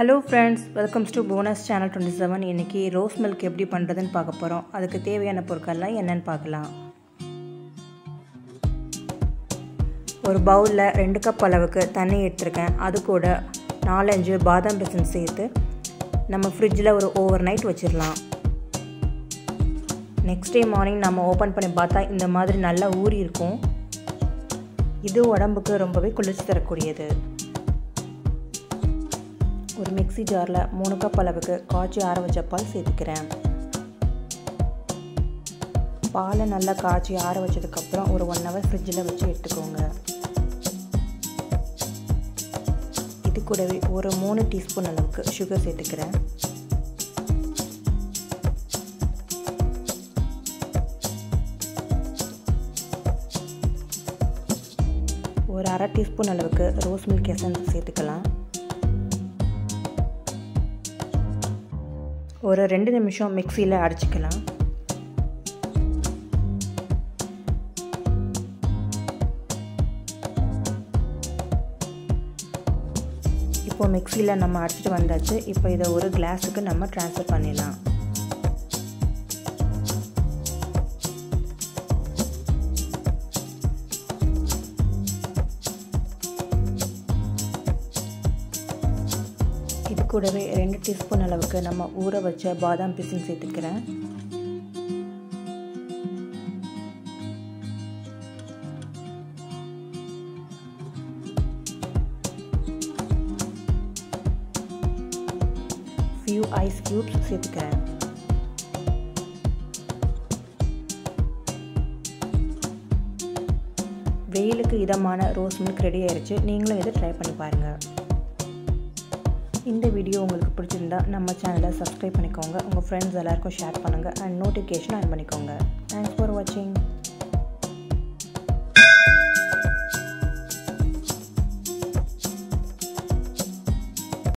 Hello friends, welcome to Bhuvana channel 27. இன்னைக்கு rose milk எப்படி பண்றதுன்னு பார்க்க போறோம். அதுக்கு தேவையான பொருட்கள்லாம் என்னன்னு பார்க்கலாம். ஒரு பவுல்ல 2 கப் அளவுக்கு தண்ணி எடுத்துர்க்கேன். அது கூட 4-5 பாதாம் பிசின் சேர்த்து நம்ம ஃப்ரிட்ஜ்ல ஒரு ஓவர் நைட் வச்சிரலாம். நெக்ஸ்ட் டே மார்னிங் நம்ம ஓபன் பண்ணி பார்த்தா இந்த மாதிரி நல்லா ஊறி இருக்கும். இது உடம்புக்கு ரொம்பவே குளிர்ச்சி தரக்கூடியது. ஒரு மிக்ஸி ஜார்ல 3 கப் அளவுக்கு காய்ச்சி ஆற வச்ச பால் சேர்த்துக்கிறேன். பாலை நல்லா காய்ச்சி ஆற வச்சதுக்கு அப்புறம் ஒரு 1 hour ஃப்ரிட்ஜ்ல வச்சு எடுத்துக்கோங்க. இது கூடவே ஒரு 3 டீஸ்பூன் அளவுக்கு சுகர் சேர்த்துக்கிறேன். ஒரு 1/2 டீஸ்பூன் அளவுக்கு ரோஸ்மில்க் எசன்ஸ் சேர்த்துக்கலாம். ஒரு 2 நிமிஷம் மிக்ஸியில் அடிச்சுக்கலாம். இப்போ மிக்ஸியில் நம்ம அடிச்சிட்டு வந்தாச்சு. இப்போ இதை ஒரு கிளாஸுக்கு நம்ம ட்ரான்ஸ்ஃபர் பண்ணிடலாம். இது கூடவே 2 டீஸ்பூன் அளவுக்கு நம்ம ஊற வச்ச பாதாம் பிசின் சேர்த்துக்கிறேன். few ஐஸ் கியூப்ஸ் சேர்த்துக்கிறேன். வெயிலுக்கு இதமான ரோஸ் மில்க் ரெடி ஆயிடுச்சு. நீங்களும் இதை ட்ரை பண்ணி பாருங்கள். இந்த வீடியோ உங்களுக்கு பிடிச்சிருந்தா நம்ம சேனலை சப்ஸ்கிரைப் பண்ணிக்கோங்க. உங்கள் ஃப்ரெண்ட்ஸ் எல்லாருக்கும் ஷேர் பண்ணுங்கள் அண்ட் நோட்டிஃபிகேஷன் ஆன் பண்ணிக்கோங்க. தேங்க்ஸ் ஃபார் வாட்சிங்.